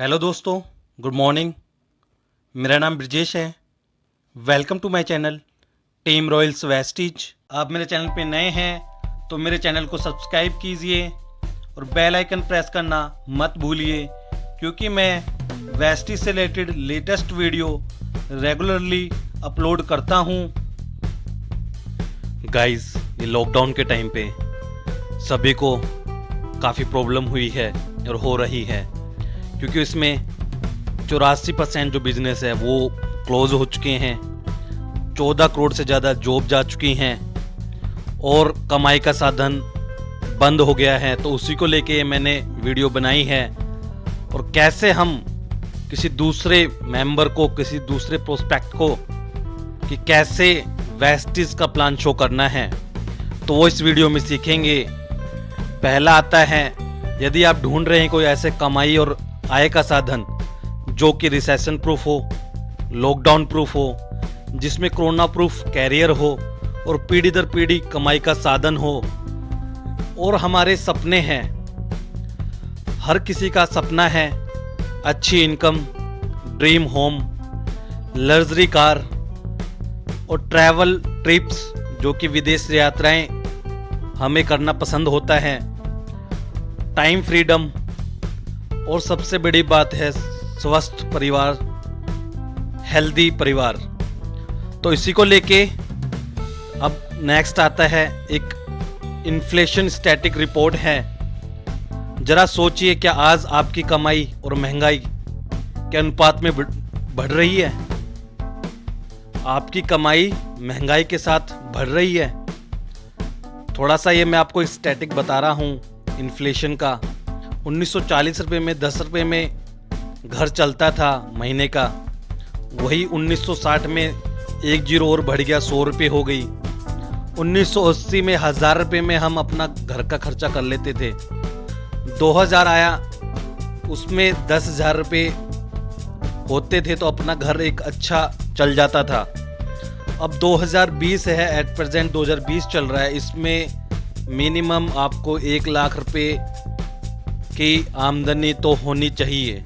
Hello दोस्तों, good morning. मेरा नाम ब्रजेश है। Welcome to my channel Team Royals Vestige. आप मेरे चैनल पे नए हैं तो मेरे चैनल को सब्सक्राइब कीजिए और बेल आइकन प्रेस करना मत भूलिए, क्योंकि मैं वेस्टीज से related latest video regularly upload करता हूँ। गाइस, ये लॉकडाउन के टाइम पे सभी को काफ़ी प्रॉब्लम हुई है और हो रही है, क्योंकि इसमें 84% जो बिजनेस है वो क्लोज हो चुके हैं। 14 करोड़ से ज़्यादा जॉब जा चुकी हैं और कमाई का साधन बंद हो गया है। तो उसी को लेके मैंने वीडियो बनाई है, और कैसे हम किसी दूसरे मेंबर को, किसी दूसरे प्रोस्पेक्ट को कि कैसे वेस्टीज का प्लान शो करना है, तो वो इस वीडियो में सीखेंगे। पहला आता है, यदि आप ढूंढ रहे हैं कोई ऐसे कमाई और आय का साधन जो कि रिसेशन प्रूफ हो, लॉकडाउन प्रूफ हो, जिसमें कोरोना प्रूफ कैरियर हो और पीढ़ी दर पीढ़ी कमाई का साधन हो। और हमारे सपने हैं, हर किसी का सपना है अच्छी income, dream home, luxury car और ट्रैवल ट्रिप्स, जो कि विदेश यात्राएं हमें करना पसंद होता है, टाइम फ्रीडम, और सबसे बड़ी बात है स्वस्थ परिवार, हेल्दी परिवार। तो इसी को लेके अब नेक्स्ट आता है एक इन्फ्लेशन स्टैटिक रिपोर्ट है। जरा सोचिए, क्या आज आपकी कमाई और महंगाई के अनुपात में बढ़ रही है? आपकी कमाई महंगाई के साथ बढ़ रही है? थोड़ा सा ये मैं आपको स्टैटिक बता रहा हूँ इन्फ्लेशन का। 1940 रुपये में 10 रुपये में घर चलता था महीने का, वही 1960 में एक जीरो और बढ़ गया, 100 रुपये हो गई। 1980 में 1000 रुपये में हम अपना घर का खर्चा कर लेते थे। 2000 आया, उसमें 10,000 रुपये होते थे तो अपना घर एक अच्छा चल जाता था। अब 2020 है, एट प्रेजेंट 2020 चल रहा है, इसमें मिनिमम आपको 1 लाख रुपये की आमदनी तो होनी चाहिए।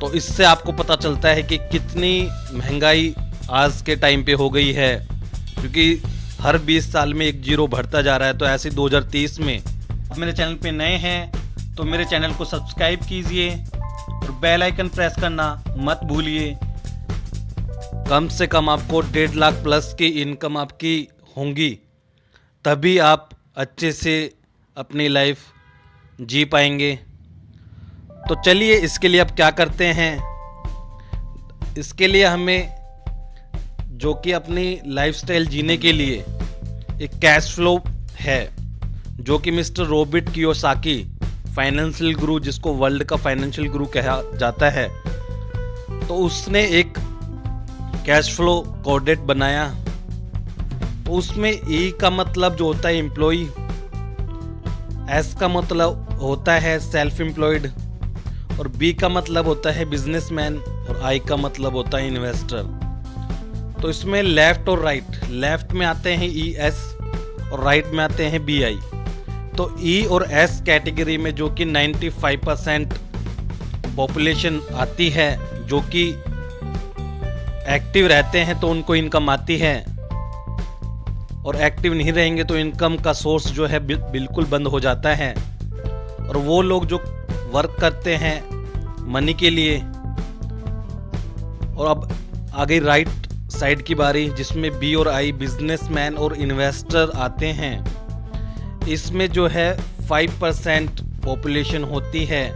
तो इससे आपको पता चलता है कि कितनी महंगाई आज के टाइम पे हो गई है, क्योंकि हर 20 साल में एक जीरो बढ़ता जा रहा है। तो ऐसे 2030 में आप मेरे चैनल पे नए हैं तो मेरे चैनल को सब्सक्राइब कीजिए और बेल आइकन प्रेस करना मत भूलिए। कम से कम आपको 1.5 लाख प्लस की इनकम आपकी होंगी, तभी आप अच्छे से अपनी लाइफ जी पाएंगे। तो चलिए, इसके लिए अब क्या करते हैं। इसके लिए हमें, जो कि अपनी लाइफस्टाइल जीने के लिए एक कैश फ्लो है, जो कि मिस्टर रॉबर्ट कियोसाकी, फाइनेंशियल गुरु, जिसको वर्ल्ड का फाइनेंशियल गुरु कहा जाता है, तो उसने एक कैश फ्लो कोडेट बनाया। तो उसमें ई का मतलब जो होता है एम्प्लॉई, एस का मतलब होता है सेल्फ एम्प्लॉयड, और बी का मतलब होता है बिजनेसमैन, और आई का मतलब होता है इन्वेस्टर। तो इसमें लेफ्ट और राइट, लेफ्ट में आते हैं ई एस और राइट में आते हैं बी आई। तो ई और एस कैटेगरी में जो कि 95% पॉपुलेशन आती है, जो कि एक्टिव रहते हैं तो उनको इनकम आती है, और एक्टिव नहीं रहेंगे तो इनकम का सोर्स जो है बिल्कुल बंद हो जाता है। और वो लोग जो वर्क करते हैं मनी के लिए। और अब आ गई राइट साइड की बारी, जिसमें बी और आई, बिजनेसमैन और इन्वेस्टर आते हैं। इसमें जो है 5% पॉपुलेशन होती है,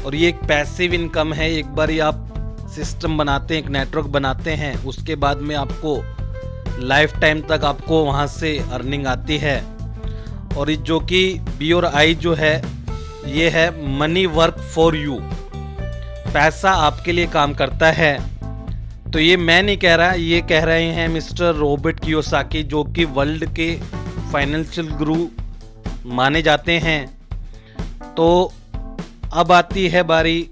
और ये एक पैसिव इनकम है। एक बार ये आप सिस्टम बनाते हैं, एक नेटवर्क बनाते हैं, उसके बाद में आपको लाइफ टाइम तक आपको वहाँ से अर्निंग आती है। और जो कि बी और आई जो है, ये है मनी वर्क फॉर यू, पैसा आपके लिए काम करता है। तो ये मैं नहीं कह रहा, ये कह रहे हैं मिस्टर रॉबर्ट कियोसाकी, जो कि वर्ल्ड के फाइनेंशियल गुरु माने जाते हैं। तो अब आती है बारी,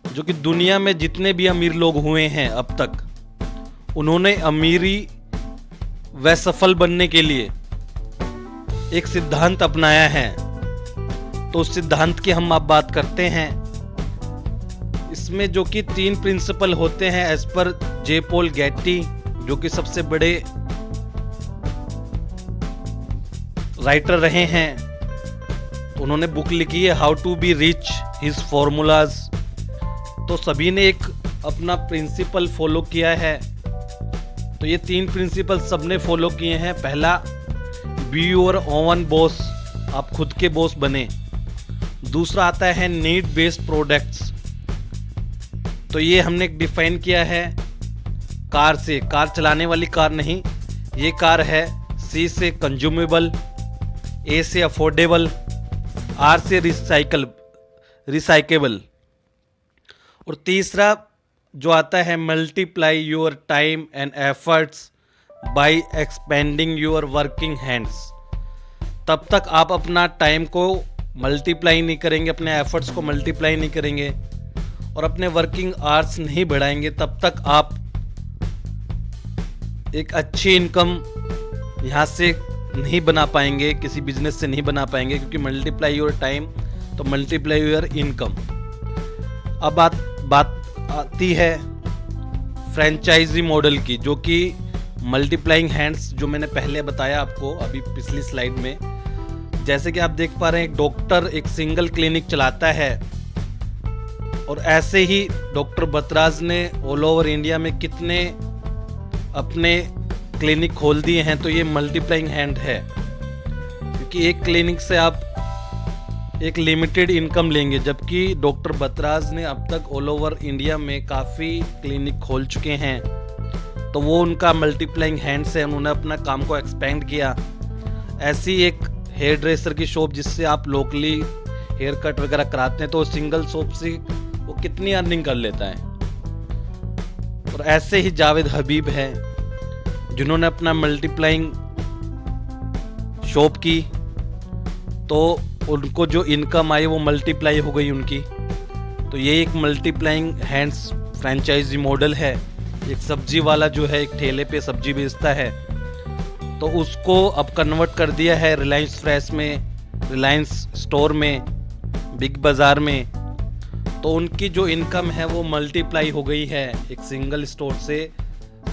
जो कि दुनिया में जितने भी अमीर लोग हुए हैं अब तक, उन्होंने अमीरी व सफल बनने के लिए एक सिद्धांत अपनाया है तो उस सिद्धांत की हम आप बात करते हैं। इसमें जो कि 3 प्रिंसिपल होते हैं एज पर जे पॉल गेटी, जो कि सबसे बड़े राइटर रहे हैं। तो उन्होंने बुक लिखी है how to be rich, his formulas. तो सभी ने एक अपना प्रिंसिपल फॉलो किया है। तो ये 3 प्रिंसिपल सबने फॉलो किए हैं। पहला, बी योर ओन बॉस, आप खुद के बॉस बने। दूसरा आता है नीड बेस्ड प्रोडक्ट्स। तो ये हमने डिफाइन किया है कार से, कार चलाने वाली कार नहीं, ये कार है। सी से कंज्यूमेबल, ए से अफोर्डेबल, आर से रिसाइकेबल। और तीसरा जो आता है multiply your time and efforts bye expanding your working hands. तब तक आप अपना टाइम को मल्टीप्लाई नहीं करेंगे, अपने एफर्ट्स को मल्टीप्लाई नहीं करेंगे और अपने वर्किंग आवर्स नहीं बढ़ाएंगे, तब तक आप एक अच्छी इनकम यहाँ से नहीं बना पाएंगे, किसी बिजनेस से नहीं बना पाएंगे। क्योंकि मल्टीप्लाई योर टाइम तो मल्टीप्लाई योर इनकम। अब बात आती है फ्रेंचाइजी मॉडल की, जो कि मल्टीप्लाइंग हैंड्स, जो मैंने पहले बताया आपको अभी पिछली स्लाइड में। जैसे कि आप देख पा रहे हैं, एक डॉक्टर एक सिंगल क्लिनिक चलाता है और ऐसे ही डॉक्टर बतराज ने ऑल ओवर इंडिया में कितने अपने क्लिनिक खोल दिए हैं। तो ये मल्टीप्लाइंग हैंड है, क्योंकि एक क्लिनिक से आप एक लिमिटेड इनकम लेंगे, जबकि डॉक्टर बतराज ने अब तक ऑल ओवर इंडिया में काफ़ी क्लिनिक खोल चुके हैं। तो वो उनका मल्टीप्लाइंग हैंड्स है, उन्होंने अपना काम को एक्सपेंड किया। ऐसी एक हेयर ड्रेसर की शॉप जिससे आप लोकली हेयर कट वगैरह कराते हैं, तो सिंगल शॉप से वो कितनी अर्निंग कर लेता है। और ऐसे ही जावेद हबीब है, जिन्होंने अपना मल्टीप्लाइंग शॉप की, तो उनको जो इनकम आई वो मल्टीप्लाई हो गई उनकी। तो ये एक मल्टीप्लाइंग हैंड्स फ्रेंचाइजी मॉडल है। एक सब्जी वाला जो है एक ठेले पे सब्जी बेचता है, तो उसको अब कन्वर्ट कर दिया है रिलायंस फ्रेश में, रिलायंस स्टोर में, बिग बाज़ार में। तो उनकी जो इनकम है वो मल्टीप्लाई हो गई है एक सिंगल स्टोर से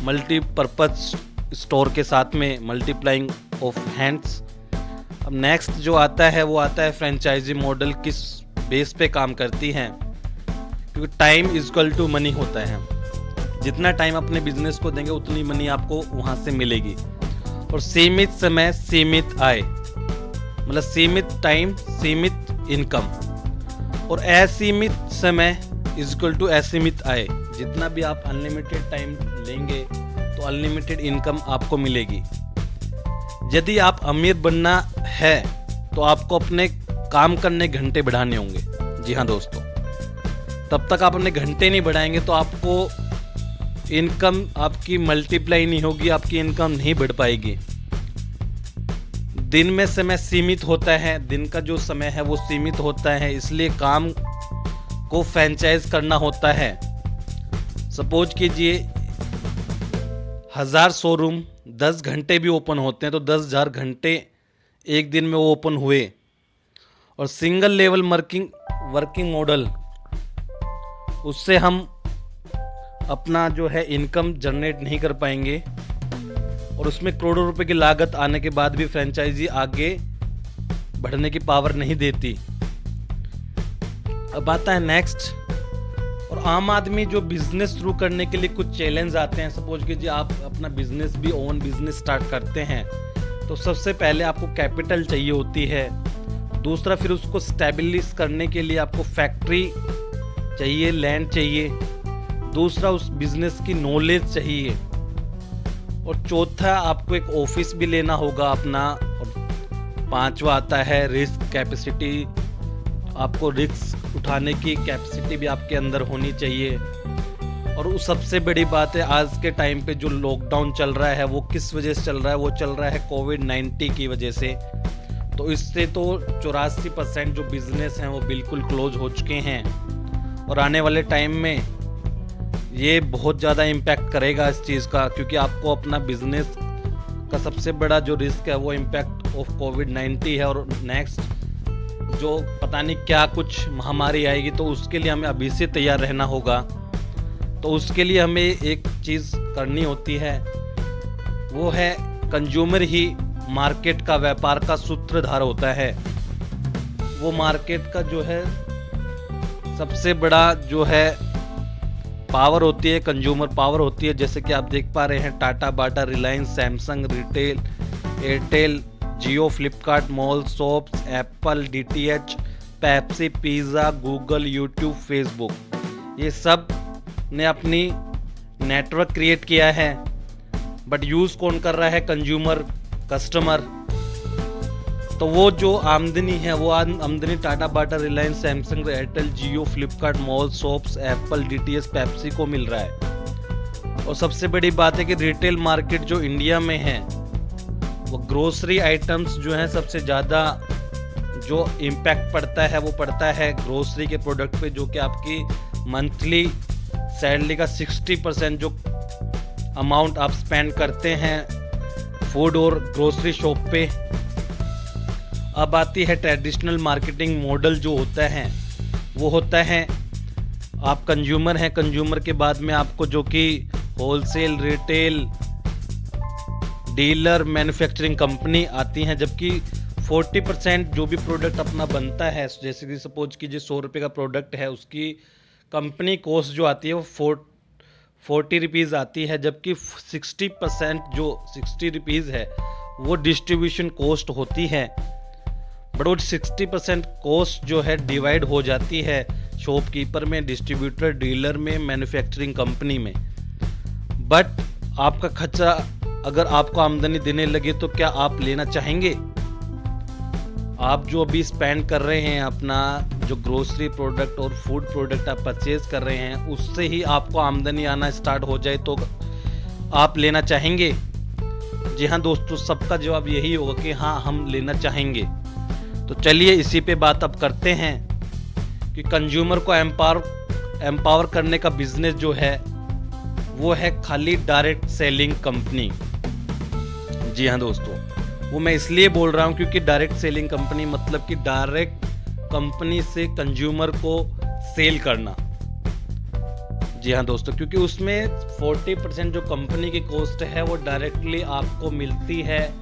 मल्टीपर्पज़ स्टोर के साथ में, मल्टीप्लाइंग ऑफ हैंड्स। अब नेक्स्ट जो आता है वो आता है फ्रेंचाइजी मॉडल किस बेस पे काम करती हैं, क्योंकि time is equal to money होता है। जितना टाइम अपने बिजनेस को देंगे उतनी मनी आपको वहाँ से मिलेगी। और सीमित समय सीमित आय, मतलब सीमित टाइम सीमित इनकम, और असीमित समय इज इक्वल टू असीमित आय। जितना भी आप अनलिमिटेड टाइम लेंगे तो अनलिमिटेड इनकम आपको मिलेगी। यदि आप अमीर बनना है तो आपको अपने काम करने घंटे बढ़ाने होंगे। जी हाँ दोस्तों, तब तक आप अपने घंटे नहीं बढ़ाएंगे तो आपको इनकम आपकी मल्टीप्लाई नहीं होगी, आपकी इनकम नहीं बढ़ पाएगी। दिन में समय सीमित होता है, दिन का जो समय है वो सीमित होता है, इसलिए काम को फ्रेंचाइज करना होता है। सपोज कीजिए 1000 शोरूम 10 घंटे भी ओपन होते हैं, तो 10,000 घंटे एक दिन में वो ओपन हुए। और सिंगल लेवल वर्किंग मॉडल, उससे हम अपना जो है इनकम जनरेट नहीं कर पाएंगे, और उसमें करोड़ों रुपए की लागत आने के बाद भी फ्रेंचाइजी आगे बढ़ने की पावर नहीं देती। अब आता है नेक्स्ट। और आम आदमी जो बिजनेस शुरू करने के लिए कुछ चैलेंज आते हैं। सपोज कीजिए आप अपना बिजनेस भी ओन बिजनेस स्टार्ट करते हैं, तो सबसे पहले आपको कैपिटल चाहिए होती है। दूसरा, फिर उसको स्टेबलिश करने के लिए आपको फैक्ट्री चाहिए, लैंड चाहिए। दूसरा, उस बिजनेस की नॉलेज चाहिए। और चौथा, आपको एक ऑफिस भी लेना होगा अपना। और पांचवा आता है रिस्क कैपेसिटी, आपको रिस्क उठाने की कैपेसिटी भी आपके अंदर होनी चाहिए। और उस सबसे बड़ी बात है, आज के टाइम पे जो लॉकडाउन चल रहा है वो किस वजह से चल रहा है, वो चल रहा है कोविड-19 की वजह से। तो इससे तो 84% जो बिजनेस हैं वो बिल्कुल क्लोज हो चुके हैं, और आने वाले टाइम में ये बहुत ज़्यादा इम्पैक्ट करेगा इस चीज़ का, क्योंकि आपको अपना बिजनेस का सबसे बड़ा जो रिस्क है वो इम्पैक्ट ऑफ कोविड-19 है। और नेक्स्ट जो पता नहीं क्या कुछ महामारी आएगी, तो उसके लिए हमें अभी से तैयार रहना होगा। तो उसके लिए हमें एक चीज़ करनी होती है, वो है कंज्यूमर ही मार्केट का, व्यापार का सूत्रधार होता है। वो मार्केट का जो है सबसे बड़ा जो है पावर होती है, कंज्यूमर पावर होती है। जैसे कि आप देख पा रहे हैं Tata, Bata, Reliance, Samsung, retail, Airtel, Jio, Flipkart, mall, shops, Apple, DTH, Pepsi, pizza, Google, YouTube, Facebook, ये सब ने अपनी नेटवर्क क्रिएट किया है। बट यूज़ कौन कर रहा है? Consumer, customer. तो वो जो आमदनी है, वो आमदनी Tata, Bata, Reliance, Samsung, Airtel, Jio, Flipkart, mall, shops, Apple, DTH, Pepsi को मिल रहा है। और सबसे बड़ी बात है कि रिटेल मार्केट जो इंडिया में है, वो ग्रोसरी आइटम्स जो हैं सबसे ज़्यादा जो इम्पैक्ट पड़ता है वो पड़ता है ग्रोसरी के प्रोडक्ट पे, जो कि आपकी मंथली सैलरी का 60% जो अमाउंट आप स्पेंड करते हैं फूड और ग्रोसरी शॉप पे। अब आती है ट्रेडिशनल मार्केटिंग मॉडल जो होता है, वो होता है आप कंज्यूमर हैं, कंज्यूमर के बाद में आपको जो कि wholesale, retail, dealer, manufacturing company आती हैं, जबकि 40% जो भी प्रोडक्ट अपना बनता है, जैसे कि सपोज कीजिए 100 रुपये का प्रोडक्ट है, उसकी कंपनी कॉस्ट जो आती है वो 40 रुपीज़ आती है, जबकि 60% जो 60 रुपीज़ है वो डिस्ट्रीब्यूशन कॉस्ट होती है। बट वो 60% कॉस्ट जो है डिवाइड हो जाती है शॉपकीपर में, डिस्ट्रीब्यूटर, डीलर में, मैन्युफैक्चरिंग कंपनी में। बट आपका खर्चा अगर आपको आमदनी देने लगे तो क्या आप लेना चाहेंगे? आप जो अभी स्पेंड कर रहे हैं, अपना जो ग्रोसरी प्रोडक्ट और फूड प्रोडक्ट आप परचेज कर रहे हैं, उससे ही आपको आमदनी आना स्टार्ट हो जाए तो आप लेना चाहेंगे? जी हाँ दोस्तों, सबका जवाब यही होगा कि हाँ, हम लेना चाहेंगे। तो चलिए इसी पे बात अब करते हैं कि कंज्यूमर को एम्पावर करने का बिजनेस जो है वो है खाली डायरेक्ट सेलिंग कंपनी। जी हाँ दोस्तों, वो मैं इसलिए बोल रहा हूँ क्योंकि डायरेक्ट सेलिंग कंपनी मतलब कि डायरेक्ट कंपनी से कंज्यूमर को सेल करना। जी हाँ दोस्तों, क्योंकि उसमें 40% जो कंपनी की कॉस्ट है वो डायरेक्टली आपको मिलती है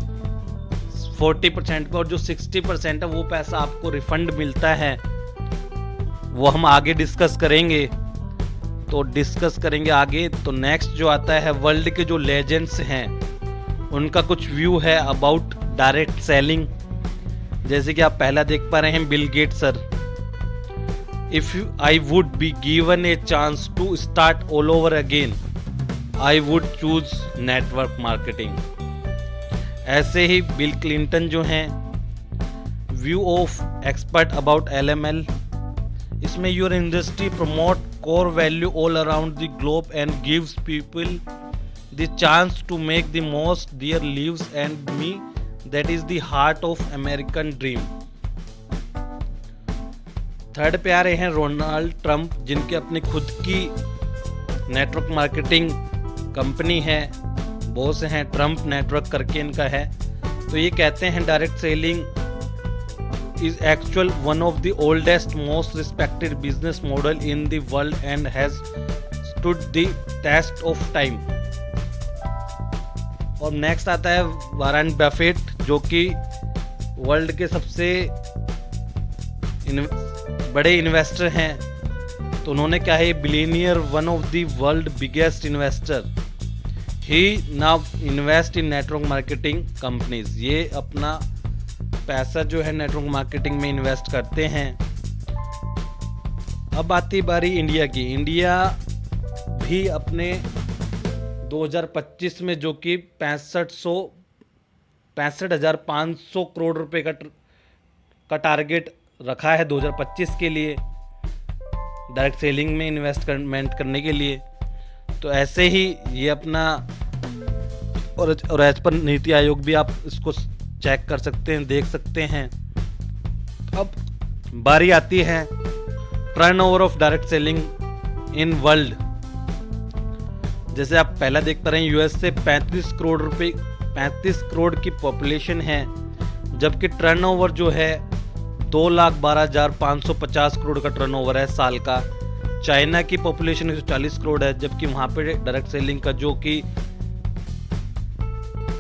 40% पे, और जो 60% है वो पैसा आपको रिफंड मिलता है। वो हम आगे डिस्कस करेंगे, तो डिस्कस करेंगे आगे। तो नेक्स्ट जो आता है, वर्ल्ड के जो लेजेंड्स हैं उनका कुछ व्यू है अबाउट डायरेक्ट सेलिंग। जैसे कि आप पहला देख पा रहे हैं, Bill Gates sir, if I would be given a chance to start all over again, I would choose network marketing. ऐसे ही बिल क्लिंटन जो हैं, view of expert about LML, इसमें your industry promote core value all around the globe and gives people the chance to make the most their lives, and me that is the heart of American dream। Third पे आ रहे हैं Ronald Trump, जिनके अपनी खुद की network marketing company है, boss हैं, Trump network करके इनका है। तो ये कहते हैं direct selling is actual one of the oldest most respected business model in the world and has stood the test of time. और नेक्स्ट आता है वारेन बफेट, जो कि वर्ल्ड के सबसे बड़े इन्वेस्टर हैं। तो उन्होंने क्या है, billionaire, one of the world biggest investor, he now invest in network marketing companies. ये अपना पैसा जो है नेटवर्क मार्केटिंग में इन्वेस्ट करते हैं। अब आती बारी इंडिया की। इंडिया भी अपने 2025 में जो कि 65,500 करोड़ रुपए का टारगेट रखा है 2025 के लिए डायरेक्ट सेलिंग में इन्वेस्टमेंट करने के लिए। तो ऐसे ही ये अपना और एज पर नीति आयोग भी आप इसको चेक कर सकते हैं, देख सकते हैं। अब बारी आती है turnover of direct selling in world. जैसे आप पहला देख पा रहे हैं, यूएस से 35 करोड़ की पॉपुलेशन है, जबकि टर्नओवर जो है 2,12,550 करोड़ का टर्नओवर है साल का। चाइना की पॉपुलेशन 140 करोड़ है, जबकि वहाँ पे डायरेक्ट सेलिंग का जो कि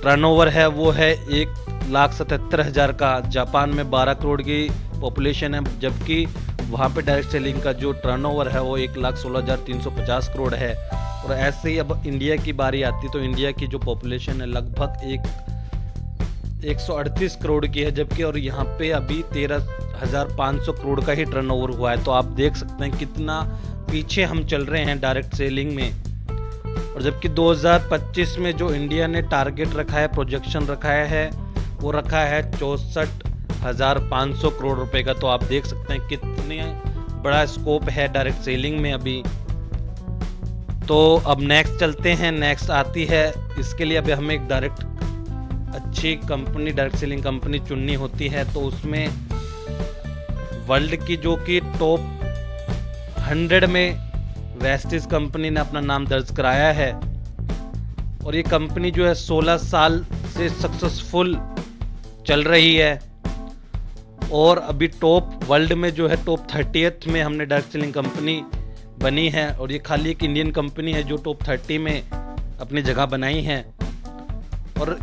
टर्नओवर है वो है 1,77,000 का। जापान में 12 करोड़ की पॉपुलेशन है, जबकि वहाँ पे डायरेक्ट सेलिंग का जो टर्नओवर है वो 1,16,350 करोड़ है। और ऐसे ही अब इंडिया की बारी आती तो इंडिया की जो पॉपुलेशन है लगभग 138 करोड़ की है, जबकि और यहाँ पे अभी 13,500 करोड़ का ही टर्नओवर हुआ है। तो आप देख सकते हैं कितना पीछे हम चल रहे हैं डायरेक्ट सेलिंग में। और जबकि 2025 में जो इंडिया ने टारगेट रखा है, प्रोजेक्शन रखा है, वो रखा है 64,500 करोड़ रुपए का। तो आप देख सकते हैं कितने बड़ा स्कोप है डायरेक्ट सेलिंग में अभी। तो अब नेक्स्ट चलते हैं। नेक्स्ट आती है, इसके लिए अभी हमें एक अच्छी कंपनी, डायरेक्ट सेलिंग कंपनी चुननी होती है। तो उसमें वर्ल्ड की जो कि टॉप 100 में वेस्टिज कंपनी ने अपना नाम दर्ज कराया है। और ये कंपनी जो है 16 साल से सक्सेसफुल चल रही है। और अभी टॉप वर्ल्ड में जो है टॉप 30th में हमने डायरेक्ट सेलिंग कंपनी बनी है। और ये खाली एक इंडियन कंपनी है जो टॉप 30 में अपनी जगह बनाई है। और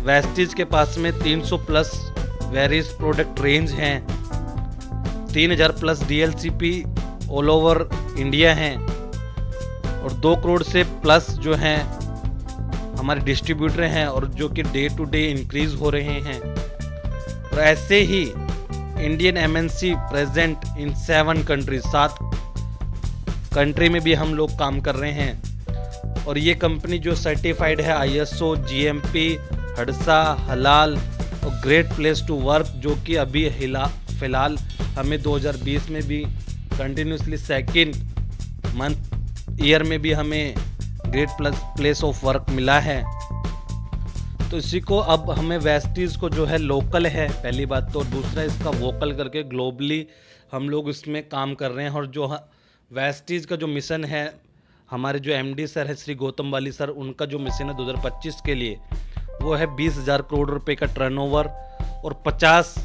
वेस्टिज के पास में 300 प्लस वेरियस प्रोडक्ट रेंज हैं, 3,000 plus DLCP all over India हैं, और 2 करोड़ से प्लस जो हैं हमारे डिस्ट्रीब्यूटर हैं, और जो कि डे टू डे इंक्रीज हो रहे हैं। और ऐसे ही Indian MNC present in 7 country, 7 country में भी हम लोग काम कर रहे हैं। और ये कंपनी जो सर्टिफाइड है ISO, GMP, हडसा, हलाल और ग्रेट प्लेस टू वर्क, जो कि अभी फिलहाल हमें 2020 में भी कंटिन्यूसली सेकंड मंथ ईयर में भी हमें ग्रेट प्लेस ऑफ वर्क मिला है। तो इसी को अब हमें वेस्टीज को जो है लोकल है पहली बात तो, दूसरा इसका वोकल करके ग्लोबली हम लोग इसमें काम कर रहे हैं। और जो वेस्टीज का जो मिशन है, हमारे जो MD सर है श्री गौतम वाली सर, उनका जो मिशन है 2025 के लिए वो है 20,000 करोड़ रुपए का टर्नओवर और 50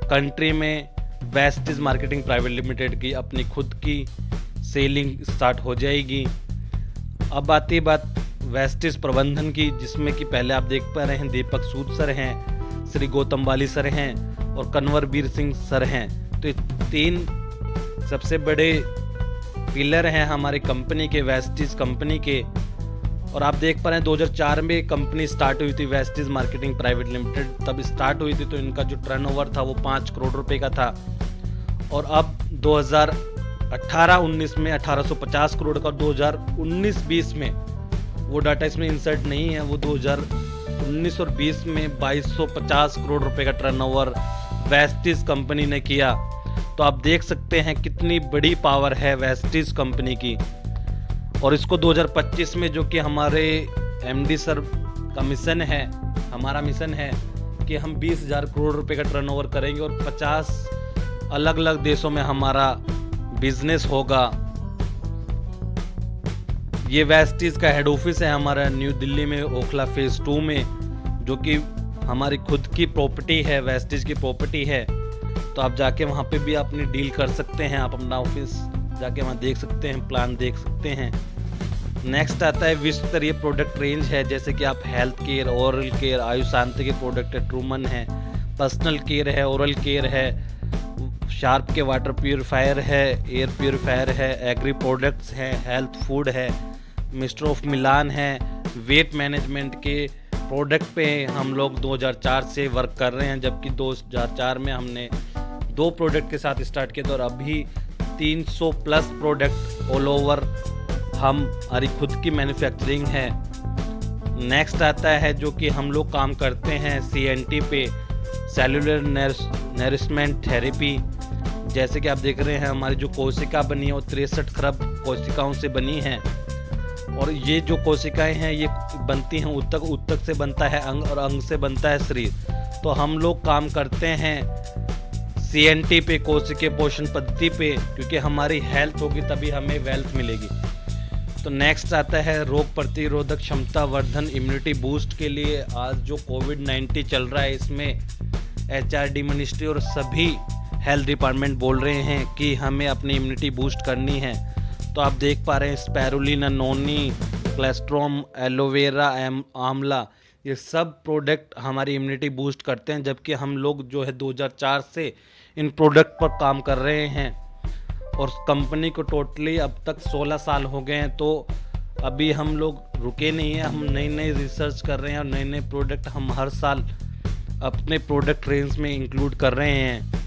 कंट्री में वेस्टीज मार्केटिंग प्राइवेट लिमिटेड की अपनी खुद की सेलिंग स्टार्ट हो जाएगी। अब आती बात वेस्टीज प्रबंधन की, जिसमें कि पहले आप देख पा रहे हैं दीपक सूद सर हैं, श्री गौतम वाली सर हैं और कन्वरवीर सिंह सर हैं। तो ये 3 सबसे बड़े पिलर हैं हमारी कंपनी के, वेस्टीज कंपनी के। और आप देख पा रहे हैं 2004 में कंपनी स्टार्ट हुई थी वेस्टीज मार्केटिंग प्राइवेट लिमिटेड, तब स्टार्ट हुई थी तो इनका जो टर्नओवर था वो 5 करोड़ रुपए का था। और अब 2018-19 में 1850 करोड़ का, 2019-20 में वो डाटा इसमें इंसर्ट नहीं है, वो 2019 और 20 में 2250 करोड़ रुपए का टर्नओवर वेस्टीज कंपनी ने किया। तो आप देख सकते हैं कितनी बड़ी पावर है वेस्टीज कंपनी की। और इसको 2025 में जो कि हमारे MD सर का मिशन है, हमारा मिशन है कि हम 20,000 करोड़ रुपए का टर्नओवर करेंगे और 50 अलग अलग देशों में हमारा बिजनेस होगा। ये वेस्टीज का हेड ऑफिस है हमारा न्यू दिल्ली में, ओखला फेज 2 में, जो कि हमारी खुद की प्रॉपर्टी है, वेस्टीज की प्रॉपर्टी है। तो आप जाके वहाँ पे भी अपनी डील कर सकते हैं, आप अपना ऑफिस जाके वहाँ देख सकते हैं, प्लान देख सकते हैं। नेक्स्ट आता है विश्व स्तरीय प्रोडक्ट रेंज है, जैसे कि आप हेल्थ केयर, ओरल केयर, आयुशांति के प्रोडक्ट है, ट्रूमन है, पर्सनल केयर है, ओरल केयर है, शार्प के वाटर प्यूरिफायर है, एयर प्यूरिफायर है, एग्री प्रोडक्ट्स हैं, हेल्थ फूड है, मिस्टर ऑफ मिलान है, वेट मैनेजमेंट के प्रोडक्ट पे हम लोग 2004 से वर्क कर रहे हैं, जबकि 2004 में हमने 2 प्रोडक्ट के साथ स्टार्ट किया था और अभी 300 प्लस प्रोडक्ट ऑल ओवर हमारी खुद की मैन्युफैक्चरिंग है। नेक्स्ट आता है जो कि हम लोग काम करते हैं CNT पे, सेलुलर नरिशमेंट थेरेपी। जैसे कि आप देख रहे हैं हमारी जो कोशिका बनी है वो 63 खरब कोशिकाओं से बनी है। और ये जो कोशिकाएं हैं ये बनती हैं ऊतक, ऊतक से बनता है अंग और अंग से बनता है शरीर। तो हम लोग काम करते हैं CNT पे, कोशिकीय पोषण पद्धति पे, क्योंकि हमारी हेल्थ होगी तभी हमें वेल्थ मिलेगी। तो नेक्स्ट आता है रोग प्रतिरोधक क्षमता वर्धन, इम्यूनिटी बूस्ट के लिए। आज जो कोविड-19 चल रहा है इसमें HRD मिनिस्ट्री और सभी हेल्थ डिपार्टमेंट बोल रहे हैं कि हमें अपनी इम्यूनिटी बूस्ट करनी है। तो आप देख पा रहे हैं स्पैरुलिना, नोनी, क्लेस्ट्रोम, एलोवेरा, आंवला, ये सब प्रोडक्ट हमारी इम्यूनिटी बूस्ट करते हैं। जबकि हम लोग जो है 2004 से इन प्रोडक्ट पर काम कर रहे हैं और कंपनी को टोटली अब तक 16 साल हो गए हैं। तो अभी हम लोग रुके नहीं हैं, हम नई नई रिसर्च कर रहे हैं और नए नए प्रोडक्ट हम हर साल अपने प्रोडक्ट रेंज में इंक्लूड कर रहे हैं।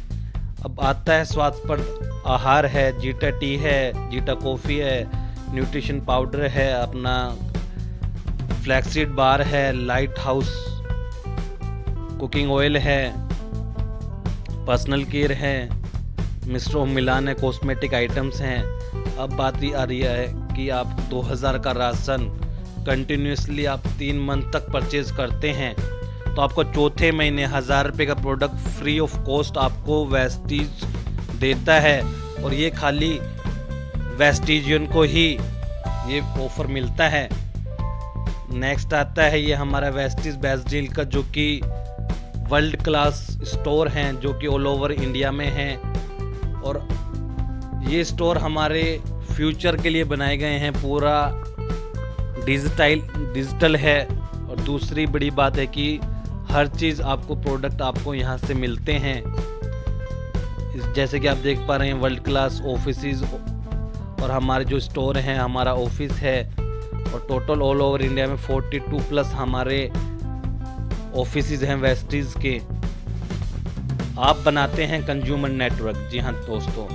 अब आता है स्वास्थ्य पर आहार है, जीटा टी है, जीटा कॉफ़ी है, न्यूट्रिशन पाउडर है, अपना फ्लैक्सीड बार है, लाइट हाउस कुकिंग ऑयल है, पर्सनल केयर है, मिस्टर ओम मिलान है, कॉस्मेटिक आइटम्स हैं। अब बात ये आ रही है कि आप 2000 का राशन कंटिन्यूसली आप 3 मंथ तक परचेज करते हैं तो आपको चौथे महीने 1000 रुपये का प्रोडक्ट फ्री ऑफ कॉस्ट आपको वेस्टीज देता है। और ये खाली वेस्टिजियन को ही ये ऑफर मिलता है। नेक्स्ट आता है ये हमारा वेस्टीज बेस्ट डील का, जो कि वर्ल्ड क्लास स्टोर हैं जो कि ऑल ओवर इंडिया में हैं। और ये स्टोर हमारे फ्यूचर के लिए बनाए गए हैं, पूरा डिजिटल है। और दूसरी बड़ी बात है कि हर चीज़ आपको प्रोडक्ट आपको यहाँ से मिलते हैं। जैसे कि आप देख पा रहे हैं वर्ल्ड क्लास ऑफिसेज और हमारे जो स्टोर हैं, हमारा ऑफिस है और टोटल ऑल ओवर इंडिया में 42 प्लस हमारे ऑफिसेज हैं वेस्टीज के। आप बनाते हैं कंज्यूमर नेटवर्क। जी हाँ दोस्तों,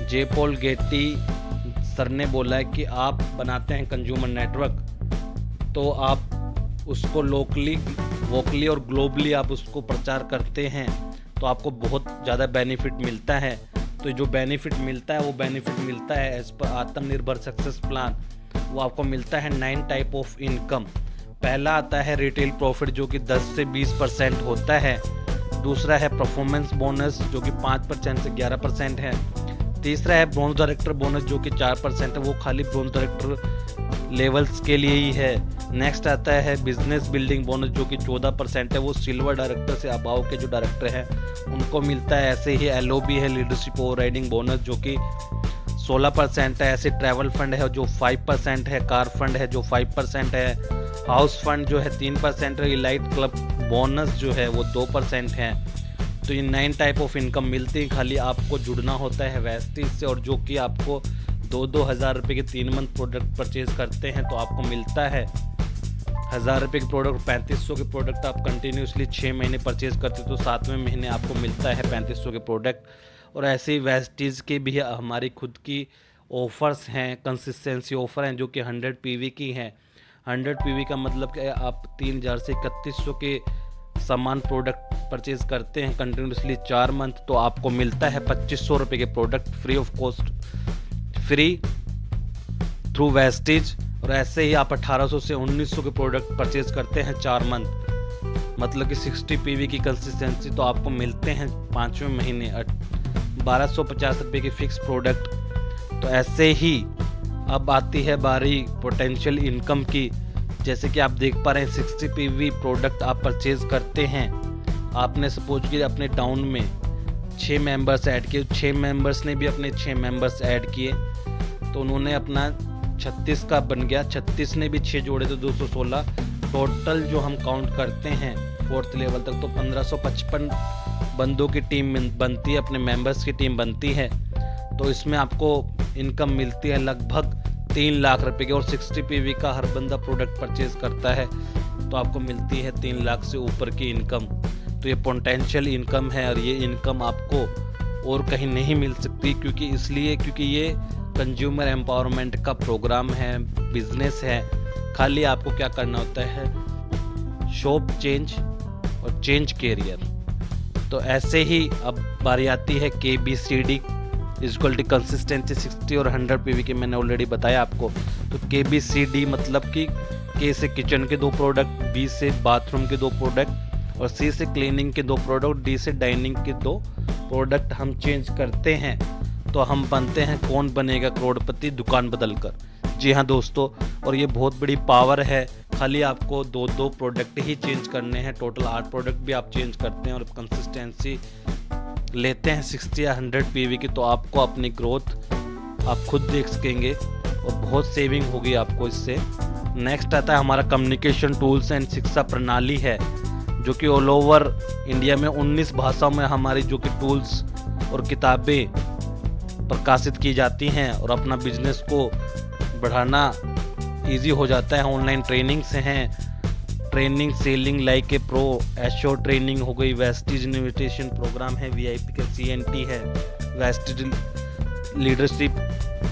जे पॉल गेटी सर ने बोला है कि आप बनाते हैं कंज्यूमर नेटवर्क, तो आप उसको लोकली, वोकली और ग्लोबली आप उसको प्रचार करते हैं तो आपको बहुत ज़्यादा बेनिफिट मिलता है। तो जो बेनिफिट मिलता है वो बेनिफिट मिलता है एज पर आत्मनिर्भर सक्सेस प्लान। वो आपको मिलता है 9 टाइप ऑफ इनकम। पहला आता है रिटेल प्रॉफिट जो कि 10 से 20% होता है। दूसरा है परफॉर्मेंस बोनस जो कि 5% से 11% है। तीसरा है ब्रॉन्ज डायरेक्टर बोनस जो कि 4% है, वो खाली ब्रॉन्ज डायरेक्टर लेवल्स के लिए ही है। नेक्स्ट आता है बिजनेस बिल्डिंग बोनस जो कि 14% है, वो सिल्वर डायरेक्टर से अबाव के जो डायरेक्टर हैं उनको मिलता है। ऐसे ही LOB है, लीडरशिप ओवर राइडिंग बोनस जो कि 16% है। ऐसे ट्रैवल फंड है जो 5% है, कार फंड है जो 5% है, हाउस फंड जो है 3% है, इलाइट क्लब बोनस जो है वो 2% है। तो ये 9 टाइप ऑफ इनकम मिलती है। खाली आपको जुड़ना होता है वेस्टीज से, और जो कि आपको 2-2 हज़ार रुपये के 3 मंथ प्रोडक्ट परचेज करते हैं तो आपको मिलता है 1000 रुपये के प्रोडक्ट। 3500 के प्रोडक्ट आप कंटिन्यूसली 6 महीने परचेज करते हो तो 7वें महीने आपको मिलता है 3500 के प्रोडक्ट। और ऐसे ही वेस्टीज के भी हमारी खुद की ऑफ़र्स हैं, कंसिस्टेंसी ऑफ़र हैं जो कि 100 PV की हैं। 100 PV का मतलब कि आप 3000 से 3100 के समान प्रोडक्ट परचेज करते हैं कंटिन्यूसली 4 मंथ तो आपको मिलता है 2500 रुपये के product free of cost, free through Vestige. और ऐसे ही आप 1800 से 1900 के प्रोडक्ट परचेज करते हैं 4 मंथ, मतलब कि 60 PV की कंसिस्टेंसी तो आपको मिलते हैं 5वें महीने 1250 रुपये की फिक्स प्रोडक्ट। तो ऐसे ही अब आती है बारी पोटेंशियल इनकम की। जैसे कि आप देख पा रहे हैं 60 PV प्रोडक्ट आप परचेज करते हैं। आपने सपोज कि अपने टाउन में 6 मेंबर्स ऐड किए, 6 मेंबर्स ने भी अपने 6 मेंबर्स ऐड किए तो उन्होंने अपना 36 का बन गया। 36 ने भी 6 जोड़े तो 216। टोटल जो हम काउंट करते हैं 4th लेवल तक तो 1555 बंदों की टीम बनती है, अपने मेंबर्स की टीम बनती है। तो इसमें आपको इनकम मिलती है लगभग 3 लाख रुपए की। और 60 PV का हर बंदा प्रोडक्ट परचेज करता है तो आपको मिलती है 3 लाख से ऊपर की इनकम। तो ये पोटेंशियल इनकम है और ये इनकम आपको और कहीं नहीं मिल सकती, क्योंकि ये कंज्यूमर एम्पावरमेंट का प्रोग्राम है, बिजनेस है। खाली आपको क्या करना होता है, शॉप चेंज और चेंज कैरियर। तो ऐसे ही अब बारी आती है KBCD इक्वल कंसिस्टेंसी 60 और 100 PV की मैंने ऑलरेडी बताया आपको। तो KBCD मतलब कि K से किचन के 2 प्रोडक्ट, B से बाथरूम के 2 प्रोडक्ट और C से क्लीनिंग के 2 प्रोडक्ट, D से डाइनिंग के 2 प्रोडक्ट हम चेंज करते हैं तो हम बनते हैं कौन बनेगा करोड़पति दुकान बदलकर। जी हाँ दोस्तों, और ये बहुत बड़ी पावर है। खाली आपको 2 प्रोडक्ट ही चेंज करने हैं, टोटल 8 प्रोडक्ट भी आप चेंज करते हैं और कंसिस्टेंसी लेते हैं 60 या 100 पीवी की, तो आपको अपनी ग्रोथ आप खुद देख सकेंगे और बहुत सेविंग होगी आपको इससे। नेक्स्ट आता है हमारा कम्युनिकेशन टूल्स एंड शिक्षा प्रणाली है, जो कि ऑल ओवर इंडिया में 19 भाषाओं में हमारी जो कि टूल्स और किताबें प्रकाशित की जाती हैं और अपना बिजनेस को बढ़ाना इजी हो जाता है। ऑनलाइन ट्रेनिंग से हैं, training selling like a pro, assure training हो गई, वेस्टिज इन्विटेशन प्रोग्राम है, वीआईपी का CNT है, वेस्टिज लीडरशिप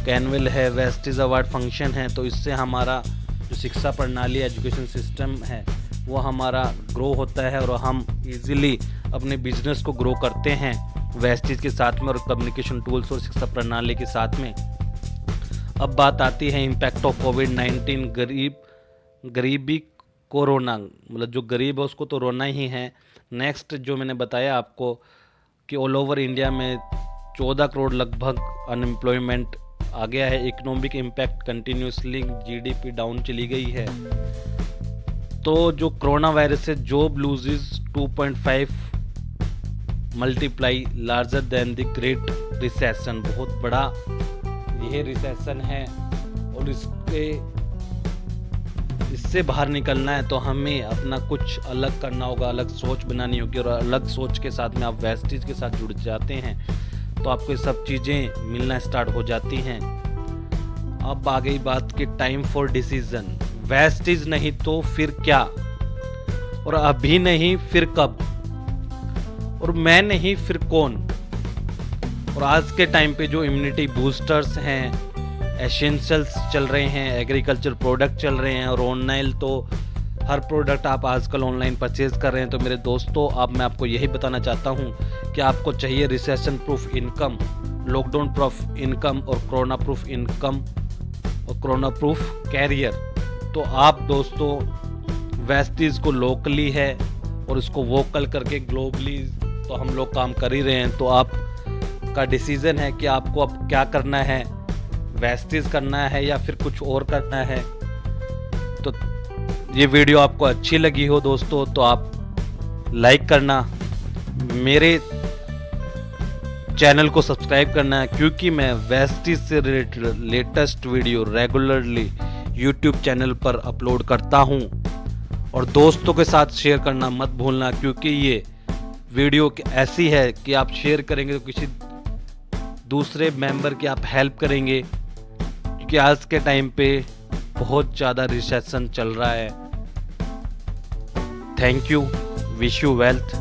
कैनवल है, वेस्टिज अवार्ड फंक्शन है। तो इससे हमारा जो शिक्षा प्रणाली एजुकेशन सिस्टम है वो हमारा ग्रो होता है और हम इजीली अपने बिजनेस को ग्रो करते हैं वेस्टिज के साथ में और कम्युनिकेशन टूल्स और शिक्षा प्रणाली के साथ में। अब बात आती है इम्पैक्ट ऑफ कोविड-19, गरीबी कोरोना, मतलब जो गरीब है उसको तो रोना ही है। नेक्स्ट जो मैंने बताया आपको कि ऑल ओवर इंडिया में 14 करोड़ लगभग अनएम्प्लॉयमेंट आ गया है। Economic impact continuously GDP down चली गई है। तो जो कोरोना वायरस से job loses 2.5 multiply larger than the great recession, बहुत बड़ा यह रिसेशन है और इससे बाहर निकलना है तो हमें अपना कुछ अलग करना होगा, अलग सोच बनानी होगी और अलग सोच के साथ में आप वेस्टिज के साथ जुड़ जाते हैं तो आपको सब चीज़ें मिलना स्टार्ट हो जाती हैं। अब आ गई बात कि टाइम फॉर डिसीजन, वेस्टिज नहीं तो फिर क्या, और अभी नहीं फिर कब, और मैं नहीं फिर कौन। और आज के टाइम पे जो इम्यूनिटी बूस्टर्स हैं, एसेंशियल्स चल रहे हैं, एग्रीकल्चर प्रोडक्ट चल रहे हैं और ऑनलाइन तो हर प्रोडक्ट आप आजकल ऑनलाइन परचेज कर रहे हैं। तो मेरे दोस्तों अब मैं आपको यही बताना चाहता हूँ कि आपको चाहिए recession proof income, lockdown proof income और कोरोना प्रूफ इनकम और कोरोना प्रूफ कैरियर। तो आप दोस्तों वेस्टिज को लोकली है और इसको वोकल करके ग्लोबली तो हम लोग काम कर ही रहे हैं। तो आप का डिसीजन है कि आपको अब क्या करना है, वेस्टिज करना है या फिर कुछ और करना है। तो ये वीडियो आपको अच्छी लगी हो दोस्तों तो आप लाइक करना, मेरे चैनल को सब्सक्राइब करना, क्योंकि मैं वेस्टिज से related latest video regularly YouTube channel पर अपलोड करता हूँ। और दोस्तों के साथ शेयर करना मत भूलना, क्योंकि ये वीडियो ऐसी है कि आप शेयर करेंगे तो किसी दूसरे मेंबर की आप हेल्प करेंगे, क्योंकि आज के टाइम पे बहुत ज़्यादा रिसेशन चल रहा है। Thank you, wish you wealth.